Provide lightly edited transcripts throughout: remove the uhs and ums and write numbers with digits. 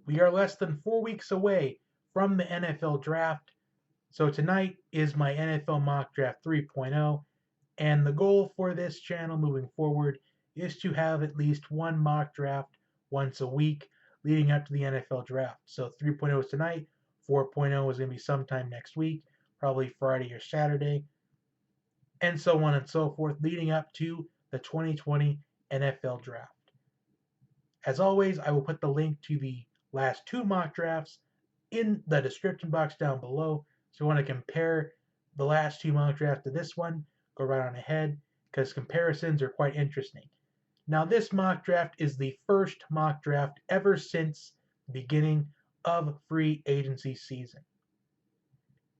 We are less than 4 weeks away from the NFL draft. So tonight is my NFL Mock Draft 3.0, and the goal for this channel moving forward is to have at least one mock draft once a week leading up to the NFL draft. So 3.0 is tonight, 4.0 is going to be sometime next week, probably Friday or Saturday, and so on and so forth, leading up to the 2020 NFL draft. As always, I will put the link to the last two mock drafts in the description box down below. So if you want to compare the last two mock drafts to this one, go right on ahead because comparisons are quite interesting. Now, this mock draft is the first mock draft ever since the beginning of free agency season.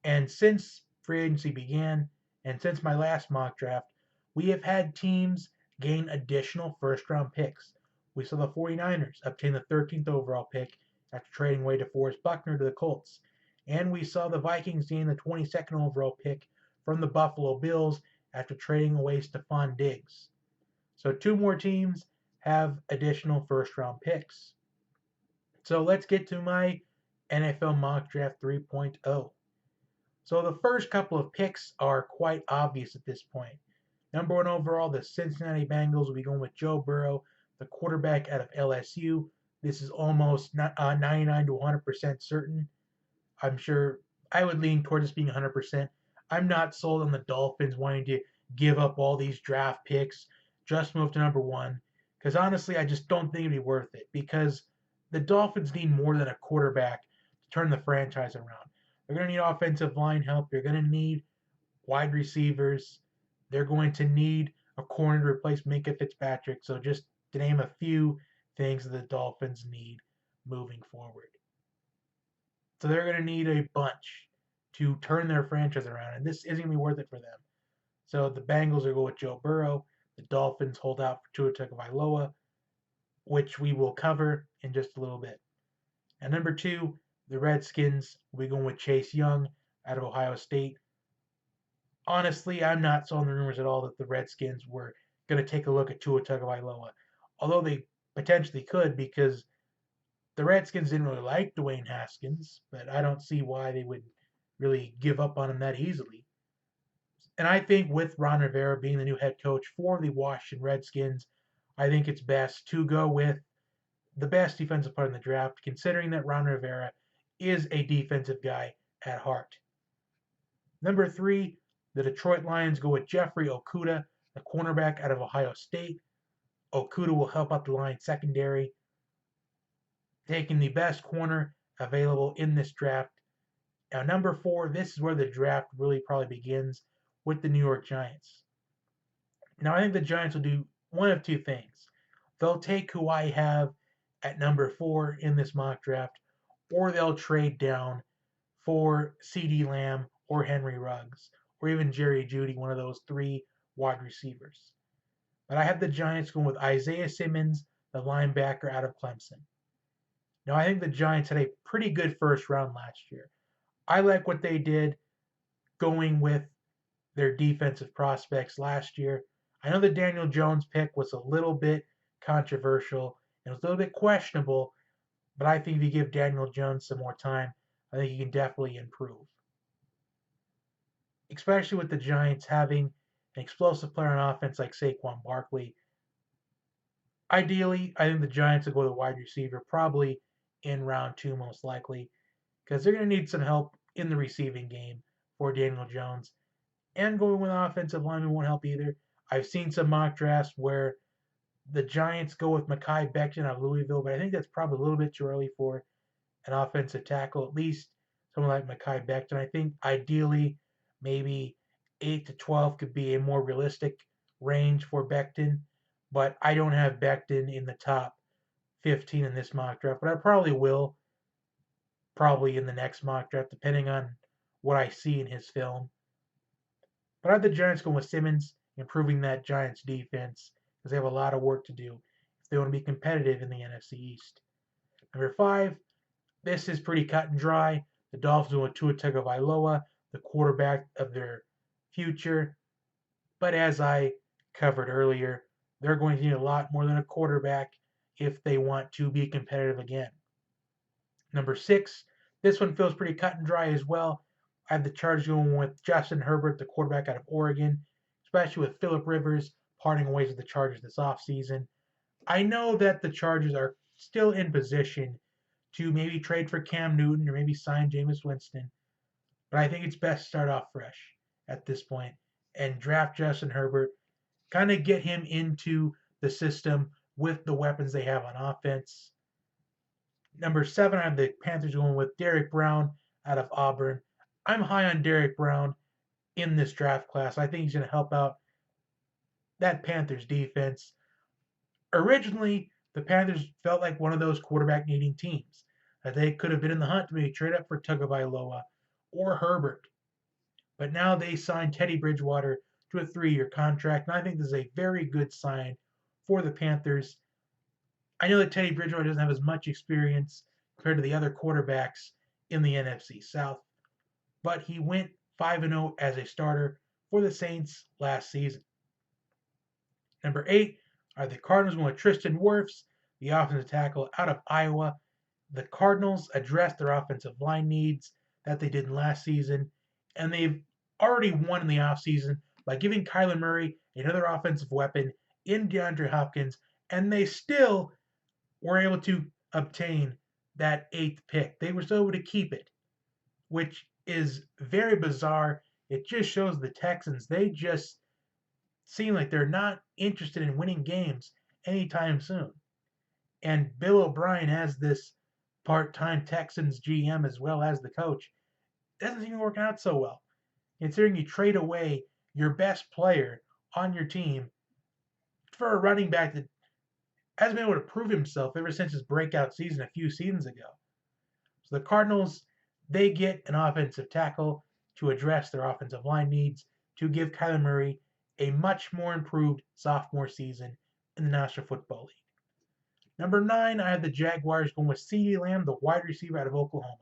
And since free agency began, and since my last mock draft, we have had teams gain additional first round picks. We saw the 49ers obtain the 13th overall pick after trading away DeForest Buckner to the Colts. And we saw the Vikings gain the 22nd overall pick from the Buffalo Bills after trading away Stephon Diggs. So two more teams have additional first round picks. So let's get to my NFL Mock Draft 3.0. So the first couple of picks are quite obvious at this point. Number one overall, the Cincinnati Bengals will be going with Joe Burrow, the quarterback out of LSU. This is almost 99 to 100% certain. I'm sure I would lean towards this being 100%. I'm not sold on the Dolphins wanting to give up all these draft picks, just move to number one. Because honestly, I just don't think it'd be worth it. Because the Dolphins need more than a quarterback to turn the franchise around. They're going to need offensive line help. They're going to need wide receivers. They're going to need a corner to replace Minkah Fitzpatrick. So just to name a few things that the Dolphins need moving forward. So they're going to need a bunch to turn their franchise around, and this isn't going to be worth it for them. So the Bengals are going with Joe Burrow. The Dolphins hold out for Tua Tagovailoa, which we will cover in just a little bit. And number two, the Redskins will be going with Chase Young out of Ohio State. Honestly, I'm not sold on the rumors at all that the Redskins were going to take a look at Tua Tagovailoa, although they potentially could because the Redskins didn't really like Dwayne Haskins, but I don't see why they would really give up on him that easily. And I think with Ron Rivera being the new head coach for the Washington Redskins, I think it's best to go with the best defensive player in the draft, considering that Ron Rivera is a defensive guy at heart. Number three, the Detroit Lions go with Jeffrey Okudah, the cornerback out of Ohio State. Okudah will help out the Lions secondary, taking the best corner available in this draft. Now, number four, this is where the draft really probably begins with the New York Giants. Now, I think the Giants will do one of two things. They'll take who I have at number four in this mock draft, or they'll trade down for CeeDee Lamb or Henry Ruggs, or even Jerry Jeudy, one of those three wide receivers. But I have the Giants going with Isaiah Simmons, the linebacker out of Clemson. Now, I think the Giants had a pretty good first round last year. I like what they did going with their defensive prospects last year. I know the Daniel Jones pick was a little bit controversial and it was a little bit questionable, but I think if you give Daniel Jones some more time, I think he can definitely improve. Especially with the Giants having an explosive player on offense like Saquon Barkley. Ideally, I think the Giants will go to wide receiver, probably in round two, most likely, because they're going to need some help in the receiving game for Daniel Jones. And going with an offensive lineman won't help either. I've seen some mock drafts where the Giants go with Mekhi Becton out of Louisville, but I think that's probably a little bit too early for an offensive tackle, at least someone like Mekhi Becton. I think ideally maybe 8 to 12 could be a more realistic range for Becton, but I don't have Becton in the top 15 in this mock draft, but I probably will, probably in the next mock draft, depending on what I see in his film. But I have the Giants going with Simmons, improving that Giants defense because they have a lot of work to do if they want to be competitive in the NFC East. Number five, this is pretty cut and dry. The Dolphins with Tua Tagovailoa, the quarterback of their future. But as I covered earlier, they're going to need a lot more than a quarterback if they want to be competitive again. Number 6, this one feels pretty cut and dry as well. I have the Chargers going with Justin Herbert, the quarterback out of Oregon, especially with Phillip Rivers parting ways with the Chargers this offseason. I know that the Chargers are still in position to maybe trade for Cam Newton or maybe sign Jameis Winston, but I think it's best to start off fresh at this point and draft Justin Herbert, kind of get him into the system with the weapons they have on offense. Number 7, I have the Panthers going with Derrick Brown out of Auburn. I'm high on Derrick Brown in this draft class. I think he's going to help out that Panthers defense. Originally, the Panthers felt like one of those quarterback needing teams. They could have been in the hunt to maybe trade up for Tagovailoa or Herbert. But now they signed Teddy Bridgewater to a 3-year contract, and I think this is a very good sign for the Panthers. I know that Teddy Bridgewater doesn't have as much experience compared to the other quarterbacks in the NFC South, but he went 5-0 as a starter for the Saints last season. Number 8 are the Cardinals going with Tristan Wirfs, the offensive tackle out of Iowa. The Cardinals addressed their offensive line needs that they did last season, and they've already won in the offseason by giving Kyler Murray another offensive weapon in DeAndre Hopkins, and they still were able to obtain that 8th pick. They were still able to keep it, which is very bizarre. It just shows the Texans, they just seem like they're not interested in winning games anytime soon. And Bill O'Brien has this part-time Texans GM as well as the coach. It doesn't seem to work out so well, considering you trade away your best player on your team for a running back that hasn't been able to prove himself ever since his breakout season a few seasons ago. So the Cardinals, they get an offensive tackle to address their offensive line needs, to give Kyler Murray a much more improved sophomore season in the National Football League. Number 9, I have the Jaguars going with CeeDee Lamb, the wide receiver out of Oklahoma.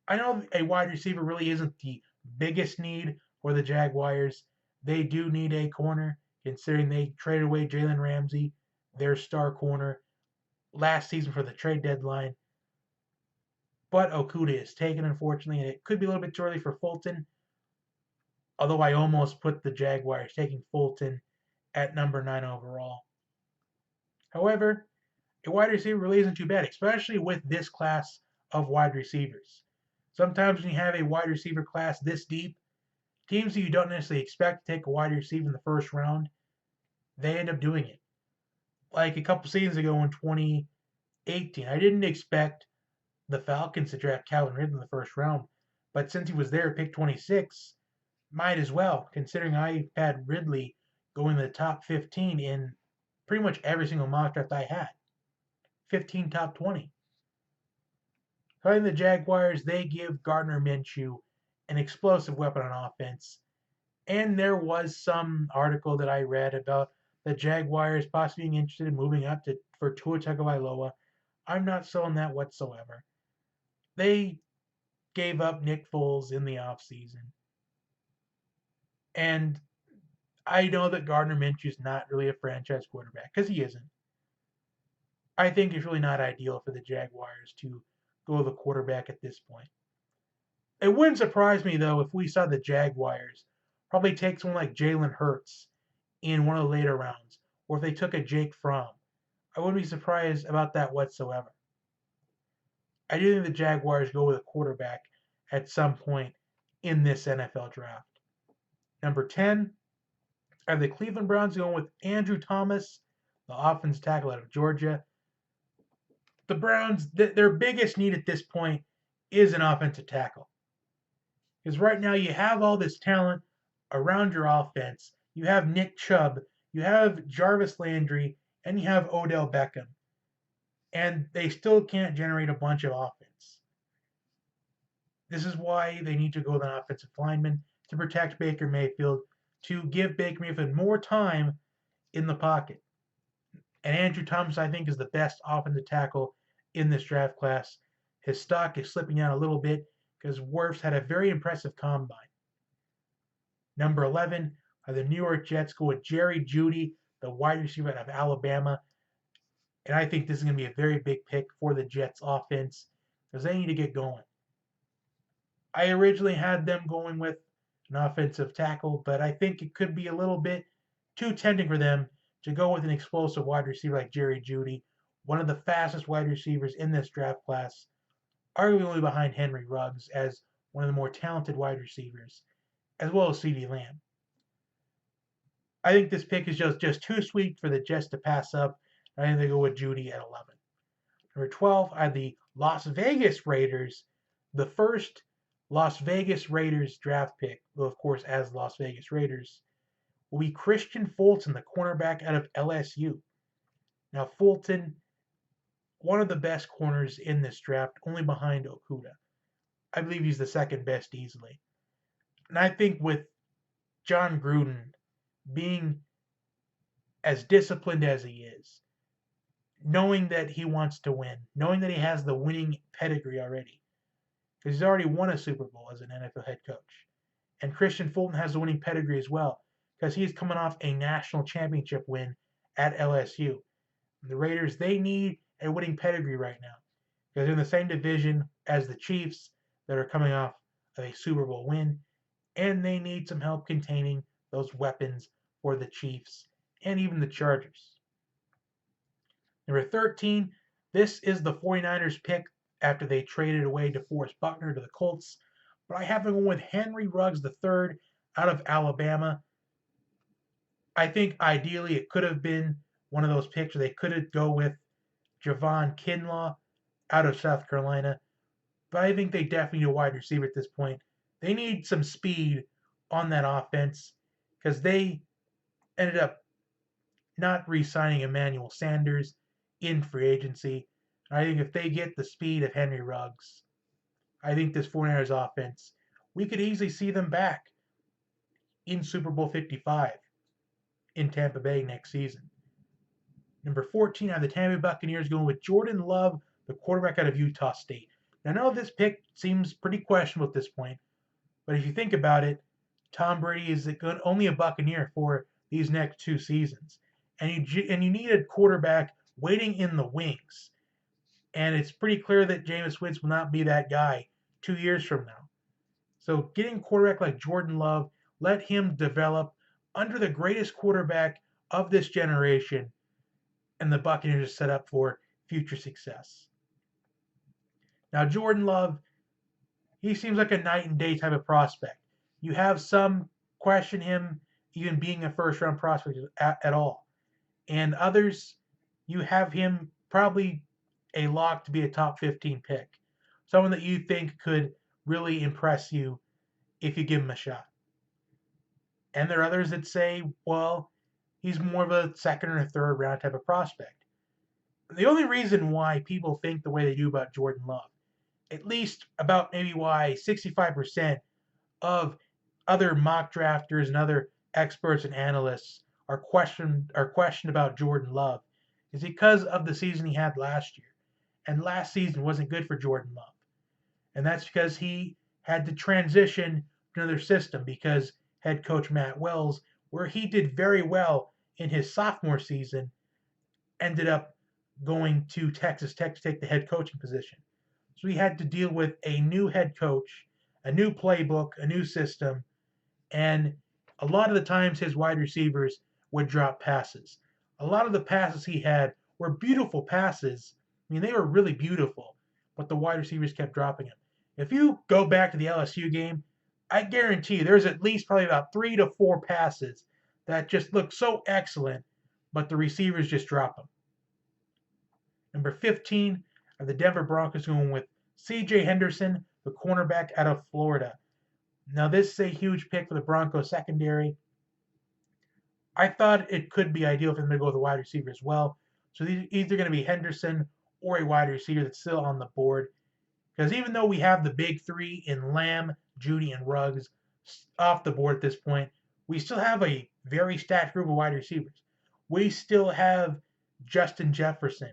I know a wide receiver really isn't the biggest need for the Jaguars. They do need a corner, considering they traded away Jalen Ramsey, their star corner, last season for the trade deadline. But Okudah is taken, unfortunately, and it could be a little bit too early for Fulton, although I almost put the Jaguars taking Fulton at number 9 overall. However, a wide receiver really isn't too bad, especially with this class of wide receivers. Sometimes when you have a wide receiver class this deep, teams that you don't necessarily expect to take a wide receiver in the first round, they end up doing it. Like a couple seasons ago in 2018, I didn't expect the Falcons to draft Calvin Ridley in the first round, but since he was there, pick 26, might as well, considering I had Ridley going to the top 15 in pretty much every single mock draft I had. 15 top 20. So I think the Jaguars, they give Gardner Minshew an explosive weapon on offense. And there was some article that I read about the Jaguars possibly being interested in moving up for Tua Tagovailoa. I'm not selling that whatsoever. They gave up Nick Foles in the offseason. And I know that Gardner Minshew is not really a franchise quarterback, because he isn't. I think it's really not ideal for the Jaguars to go the quarterback at this point. It wouldn't surprise me, though, if we saw the Jaguars probably take someone like Jalen Hurts in one of the later rounds, or if they took a Jake Fromm. I wouldn't be surprised about that whatsoever. I do think the Jaguars go with a quarterback at some point in this NFL draft. Number 10, I have the Cleveland Browns going with Andrew Thomas, the offensive tackle out of Georgia. The Browns, their biggest need at this point is an offensive tackle. Because right now you have all this talent around your offense. You have Nick Chubb, you have Jarvis Landry, and you have Odell Beckham. And they still can't generate a bunch of offense. This is why they need to go with an offensive lineman to protect Baker Mayfield, to give Baker Mayfield more time in the pocket. And Andrew Thomas, I think, is the best offensive tackle in this draft class. His stock is slipping down a little bit because Wirfs had a very impressive combine. Number 11 are the New York Jets go with Jerry Jeudy, the wide receiver out of Alabama. And I think this is going to be a very big pick for the Jets offense because they need to get going. I originally had them going with an offensive tackle, but I think it could be a little bit too tempting for them to go with an explosive wide receiver like Jerry Jeudy, one of the fastest wide receivers in this draft class, arguably only behind Henry Ruggs as one of the more talented wide receivers, as well as CeeDee Lamb. I think this pick is just too sweet for the Jets to pass up. I think they go with Jeudy at 11. Number 12, I have the Las Vegas Raiders, the first Las Vegas Raiders draft pick, well, of course, as Las Vegas Raiders, will be Christian Fulton, the cornerback out of LSU. Now, Fulton, one of the best corners in this draft, only behind Okudah. I believe he's the second best easily. And I think with Jon Gruden being as disciplined as he is, knowing that he wants to win, knowing that he has the winning pedigree already, because he's already won a Super Bowl as an NFL head coach. And Christian Fulton has the winning pedigree as well, because he's coming off a national championship win at LSU. The Raiders, they need a winning pedigree right now, because they're in the same division as the Chiefs that are coming off of a Super Bowl win, and they need some help containing those weapons for the Chiefs and even the Chargers. Number 13, this is the 49ers pick after they traded away DeForest Buckner to the Colts. But I have them going with Henry Ruggs III out of Alabama. I think ideally it could have been one of those picks where they could go with Javon Kinlaw out of South Carolina. But I think they definitely need a wide receiver at this point. They need some speed on that offense because they ended up not re-signing Emmanuel Sanders in free agency. I think if they get the speed of Henry Ruggs, I think this 49ers offense, we could easily see them back in Super Bowl 55 in Tampa Bay next season. Number 14, I have the Tampa Bay Buccaneers going with Jordan Love, the quarterback out of Utah State. Now, I know this pick seems pretty questionable at this point, but if you think about it, Tom Brady is only a Buccaneer for these next 2 seasons. And you need a quarterback waiting in the wings. And it's pretty clear that Jameis Winston will not be that guy 2 years from now. So getting a quarterback like Jordan Love, let him develop under the greatest quarterback of this generation, and the Buccaneers are set up for future success. Now, Jordan Love, he seems like a night and day type of prospect. You have some question him even being a first-round prospect at all. And others, you have him probably a lock to be a top 15 pick. Someone that you think could really impress you if you give him a shot. And there are others that say, well, he's more of a second or third round type of prospect. The only reason why people think the way they do about Jordan Love, at least about maybe why 65% of other mock drafters and other experts and analysts are questioned about Jordan Love, is because of the season he had last year. And last season wasn't good for Jordan Love. And that's because he had to transition to another system because head coach Matt Wells, where he did very well in his sophomore season, ended up going to Texas Tech to take the head coaching position. So he had to deal with a new head coach, a new playbook, a new system, and a lot of the times his wide receivers would drop passes. A lot of the passes he had were beautiful passes. I mean, they were really beautiful, but the wide receivers kept dropping them. If you go back to the LSU game, I guarantee you there's at least probably about 3 to 4 passes that just look so excellent, but the receivers just drop them. Number 15 are the Denver Broncos going with C.J. Henderson, the cornerback out of Florida. Now, this is a huge pick for the Broncos secondary. I thought it could be ideal for them to go with a wide receiver as well. So these either going to be Henderson or a wide receiver that's still on the board. Because even though we have the big three in Lamb, Jeudy, and Ruggs off the board at this point, we still have a very stacked group of wide receivers. We still have Justin Jefferson.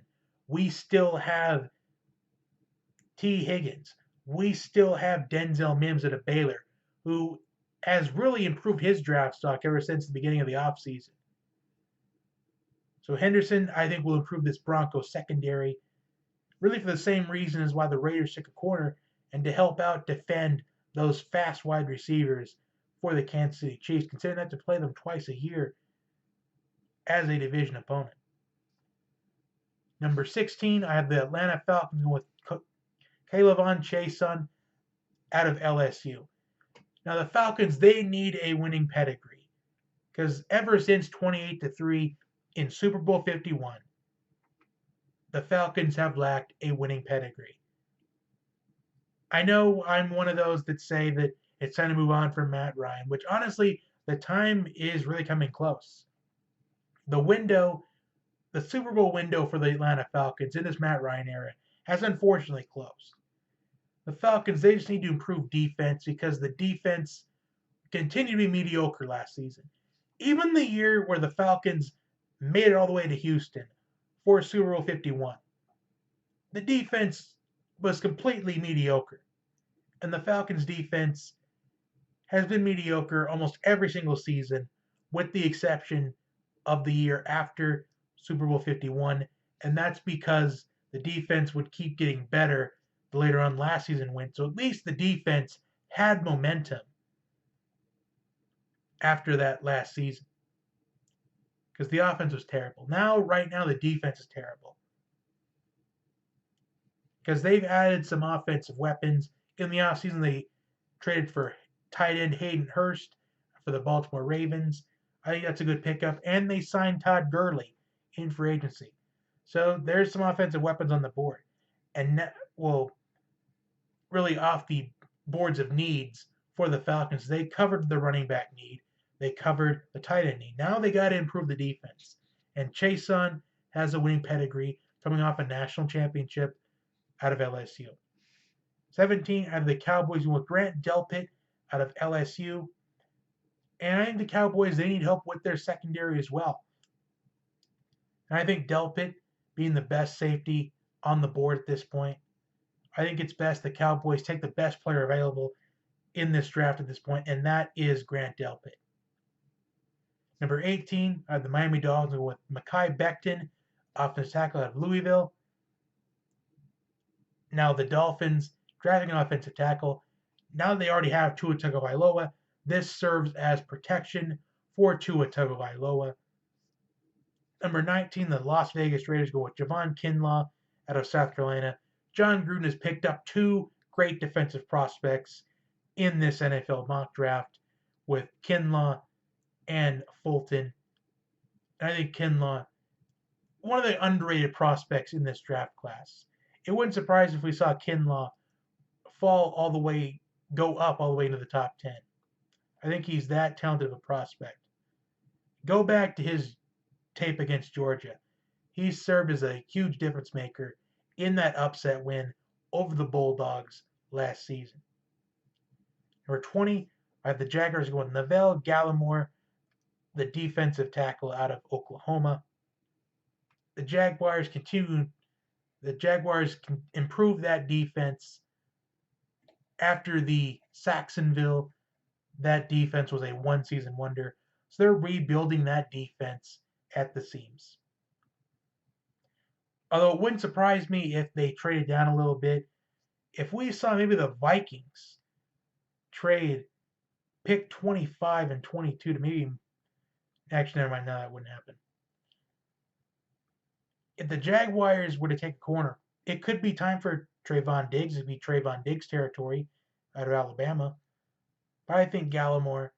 We still have T. Higgins. We still have Denzel Mims at a Baylor, who has really improved his draft stock ever since the beginning of the offseason. So Henderson, I think, will improve this Broncos secondary, really for the same reason as why the Raiders took a corner, and to help out defend those fast wide receivers for the Kansas City Chiefs, considering that to play them twice a year as a division opponent. Number 16, I have the Atlanta Falcons with K'Lavon Chaisson out of LSU. Now the Falcons, they need a winning pedigree because ever since 28-3 in Super Bowl 51, the Falcons have lacked a winning pedigree. I know I'm one of those that say that it's time to move on from Matt Ryan, which honestly, the time is really coming close. The Super Bowl window for the Atlanta Falcons in this Matt Ryan era has unfortunately closed. The Falcons, they just need to improve defense because the defense continued to be mediocre last season. Even the year where the Falcons made it all the way to Houston for Super Bowl 51, the defense was completely mediocre. And the Falcons' defense has been mediocre almost every single season, with the exception of the year after Super Bowl 51. And that's because the defense would keep getting better the later on last season went. So at least the defense had momentum after that last season. Because the offense was terrible. Right now, the defense is terrible. Because they've added some offensive weapons. In the offseason, they traded for tight end Hayden Hurst for the Baltimore Ravens. I think that's a good pickup. And they signed Todd Gurley in free agency. So there's some offensive weapons on the board. And really off the boards of needs for the Falcons, they covered the running back need. They covered the tight end need. Now they got to improve the defense. And Chaisson has a winning pedigree coming off a national championship out of LSU. 17 out of the Cowboys with Grant Delpit out of LSU. And I think the Cowboys, they need help with their secondary as well. And I think Delpit being the best safety on the board at this point, I think it's best the Cowboys take the best player available in this draft at this point, and that is Grant Delpit. Number 18 are the Miami Dolphins with Mekhi Becton, offensive tackle out of Louisville. Now the Dolphins drafting an offensive tackle. Now they already have Tua Tagovailoa. This serves as protection for Tua Tagovailoa. Number 19, the Las Vegas Raiders go with Javon Kinlaw out of South Carolina. John Gruden has picked up two great defensive prospects in this NFL mock draft with Kinlaw and Fulton. And I think Kinlaw, one of the underrated prospects in this draft class. It wouldn't surprise if we saw Kinlaw go up all the way into the top 10. I think he's that talented of a prospect. Go back to his tape against Georgia. He served as a huge difference maker in that upset win over the Bulldogs last season. Number 20, I have the Jaguars going Neville Gallimore, the defensive tackle out of Oklahoma. The Jaguars can improve that defense after the Saxonville. That defense was a one-season wonder. So they're rebuilding that defense at the seams. Although it wouldn't surprise me if they traded down a little bit. If we saw maybe the Vikings trade pick 25 and 22 to maybe, actually, never mind, no, that wouldn't happen. If the Jaguars were to take a corner, it could be time for Trayvon Diggs. It'd be Trayvon Diggs territory out of Alabama. But I think Gallimore,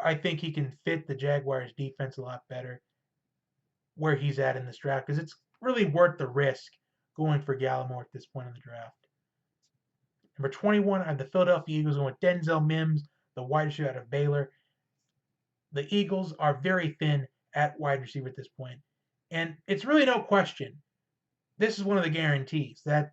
I think he can fit the Jaguars defense a lot better where he's at in this draft because it's really worth the risk going for Gallimore at this point in the draft. Number 21, I have the Philadelphia Eagles going with Denzel Mims, the wide receiver out of Baylor. The Eagles are very thin at wide receiver at this point. And it's really no question. This is one of the guarantees that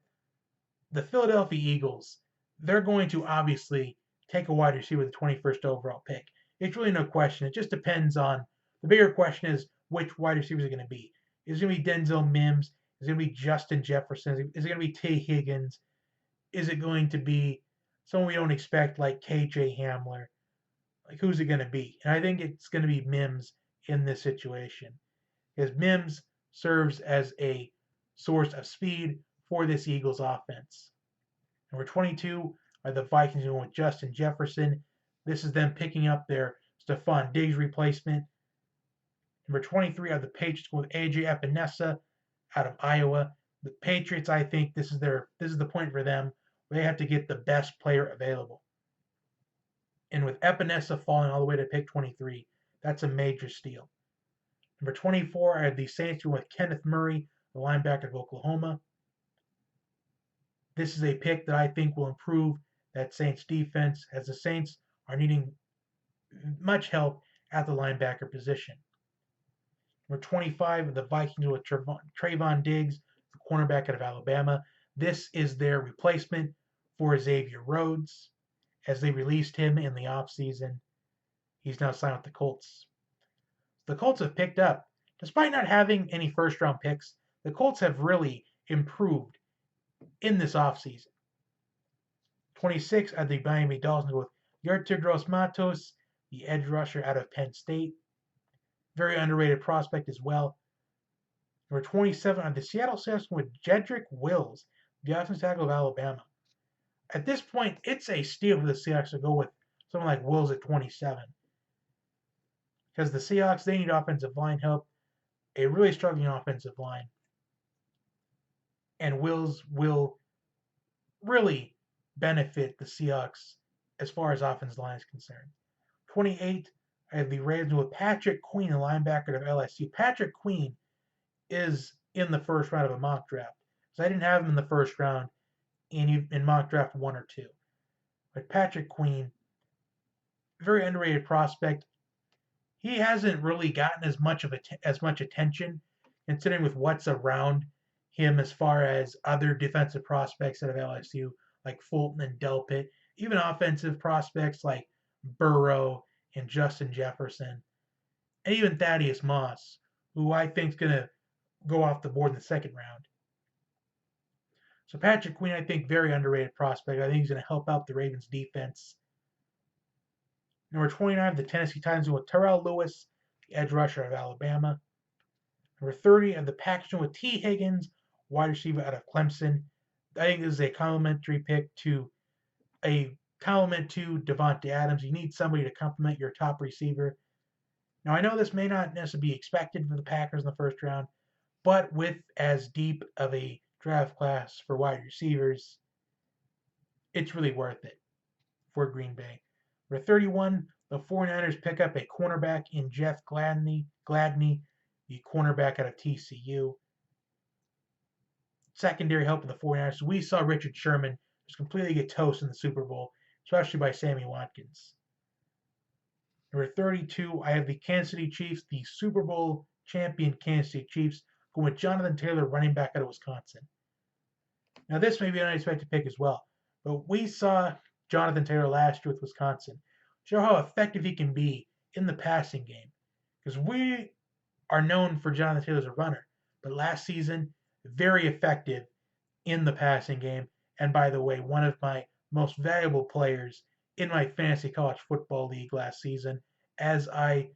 the Philadelphia Eagles, they're going to obviously take a wide receiver with the 21st overall pick. It's really no question. It just depends on, the bigger question is which wide receivers are going to be. Is it going to be Denzel Mims? Is it going to be Justin Jefferson? Is it going to be T. Higgins? Is it going to be someone we don't expect like KJ Hamler? Like, who's it going to be? And I think it's going to be Mims in this situation. His Mims serves as a source of speed for this Eagles offense. Number 22 are the Vikings going with Justin Jefferson. This is them picking up their Stephon Diggs replacement. Number 23 are the Patriots going with AJ Epinesa out of Iowa. The Patriots, I think this is the point for them where they have to get the best player available. And with Epinesa falling all the way to pick 23, that's a major steal. Number 24 are the Saints going with Kenneth Murray, the linebacker of Oklahoma. This is a pick that I think will improve that Saints defense, as the Saints are needing much help at the linebacker position. Number 25, the Vikings with Trayvon Diggs, the cornerback out of Alabama. This is their replacement for Xavier Rhodes, as they released him in the offseason. He's now signed with the Colts. The Colts have picked up. Despite not having any first-round picks, the Colts have really improved in this offseason. 26 are the Miami Dolphins with Yetur Gross-Matos, the edge rusher out of Penn State. Very underrated prospect as well. Number 27 are the Seattle Seahawks with Jedrick Wills, the offensive tackle of Alabama. At this point, it's a steal for the Seahawks to go with someone like Wills at 27. Because the Seahawks, they need offensive line help, a really struggling offensive line. And Wills will really benefit the Seahawks as far as offensive line is concerned. 28, I have the Ravens with Patrick Queen, the linebacker of LSU. Patrick Queen is in the first round of a mock draft. So I didn't have him in the first round in mock draft 1 or 2. But Patrick Queen, very underrated prospect. He hasn't really gotten as much attention, considering with what's around him as far as other defensive prospects out of LSU, like Fulton and Delpit, even offensive prospects like Burrow and Justin Jefferson, and even Thaddeus Moss, who I think is going to go off the board in the second round. So Patrick Queen, I think, very underrated prospect. I think he's going to help out the Ravens defense. Number 29, the Tennessee Titans with Terrell Lewis, the edge rusher of Alabama. Number 30, and the Packers with T. Higgins, wide receiver out of Clemson. I think this is a compliment to Davante Adams. You need somebody to complement your top receiver. Now, I know this may not necessarily be expected for the Packers in the first round, but with as deep of a draft class for wide receivers, it's really worth it for Green Bay. For 31, the 49ers pick up a cornerback in Jeff Gladney, the cornerback out of TCU. Secondary help of the 49ers. We saw Richard Sherman just completely get toast in the Super Bowl, especially by Sammy Watkins. Number 32, I have the Kansas City Chiefs, the Super Bowl champion Kansas City Chiefs, going with Jonathan Taylor, running back out of Wisconsin. Now, this may be an unexpected pick as well, but we saw Jonathan Taylor last year with Wisconsin show how effective he can be in the passing game. Because we are known for Jonathan Taylor as a runner, but last season, very effective in the passing game. And by the way, one of my most valuable players in my fantasy college football league last season, as I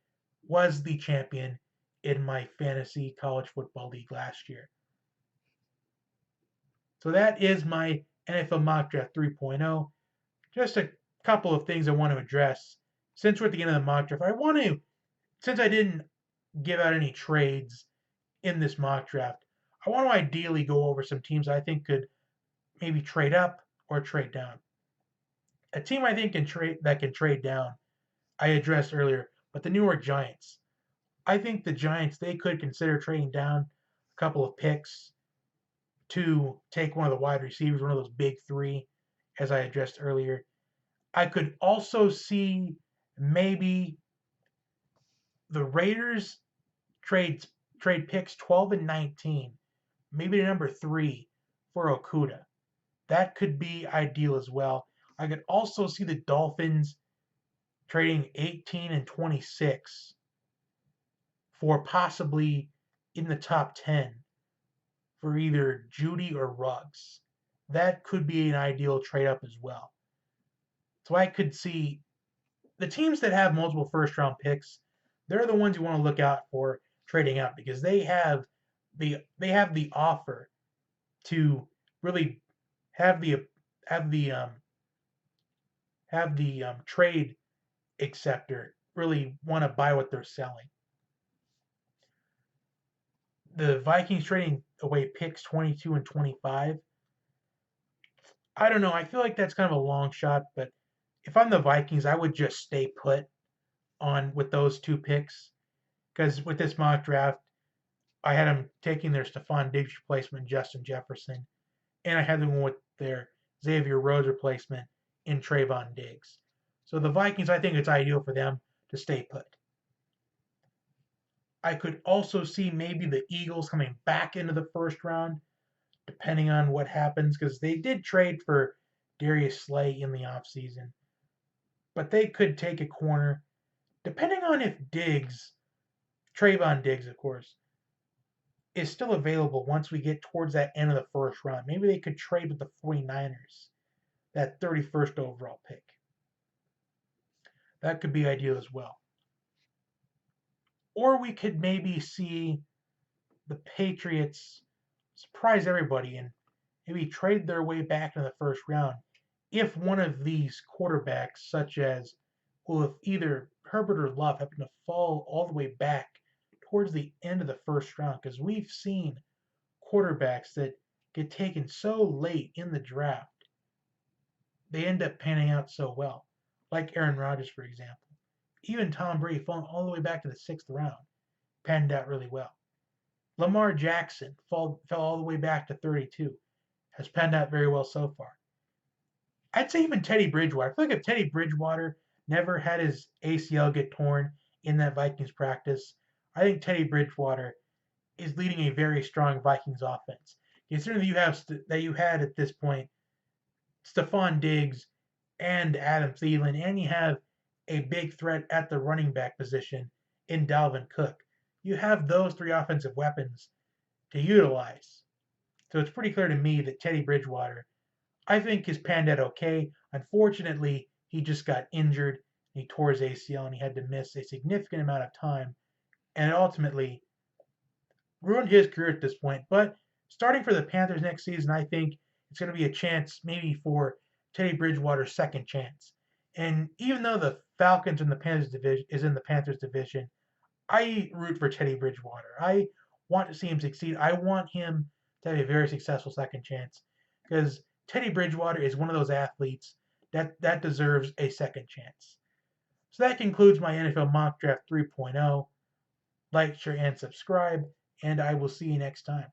was the champion in my fantasy college football league last year. So that is my NFL Mock Draft 3.0. Just a couple of things I want to address. Since we're at the end of the mock draft, since I didn't give out any trades in this mock draft, I want to ideally go over some teams I think could maybe trade up or trade down. A team I think can trade down, I addressed earlier, but the New York Giants. I think the Giants, they could consider trading down a couple of picks to take one of the wide receivers, one of those big three, as I addressed earlier. I could also see maybe the Raiders trade picks 12 and 19, maybe to number 3 for Okudah. That could be ideal as well. I could also see the Dolphins trading 18 and 26 for possibly in the top 10 for either Judy or Ruggs. That could be an ideal trade up as well. So I could see the teams that have multiple first round picks, they're the ones you want to look out for trading out because they have the offer to really have the have the trade acceptor really want to buy what they're selling. The Vikings trading away picks 22 and 25. I don't know. I feel like that's kind of a long shot, but if I'm the Vikings, I would just stay put on with those two picks because with this mock draft, I had them taking their Stephon Diggs replacement, Justin Jefferson, and I had them with their Xavier Rhodes replacement in Trayvon Diggs. So the Vikings, I think it's ideal for them to stay put. I could also see maybe the Eagles coming back into the first round, depending on what happens, because they did trade for Darius Slay in the offseason. But they could take a corner, depending on if Trayvon Diggs, of course, is still available once we get towards that end of the first round. Maybe they could trade with the 49ers, that 31st overall pick. That could be ideal as well. Or we could maybe see the Patriots surprise everybody and maybe trade their way back in the first round if one of these quarterbacks, such as, well, if either Herbert or Love happen to fall all the way back towards the end of the first round, because we've seen quarterbacks that get taken so late in the draft, they end up panning out so well, like Aaron Rodgers, for example. Even Tom Brady falling all the way back to the sixth round panned out really well. Lamar Jackson fell all the way back to 32, has panned out very well so far. I'd say even Teddy Bridgewater. I feel like if Teddy Bridgewater never had his ACL get torn in that Vikings practice, I think Teddy Bridgewater is leading a very strong Vikings offense. Considering that you had at this point Stephon Diggs and Adam Thielen, and you have a big threat at the running back position in Dalvin Cook. You have those three offensive weapons to utilize. So it's pretty clear to me that Teddy Bridgewater, I think, is panned out okay. Unfortunately, he just got injured. He tore his ACL and he had to miss a significant amount of time. And it ultimately ruined his career at this point. But starting for the Panthers next season, I think it's going to be a chance maybe for Teddy Bridgewater's second chance. And even though the Falcons in the Panthers division is in the Panthers division, I root for Teddy Bridgewater. I want to see him succeed. I want him to have a very successful second chance because Teddy Bridgewater is one of those athletes that deserves a second chance. So that concludes my NFL Mock Draft 3.0. Like, share, and subscribe, and I will see you next time.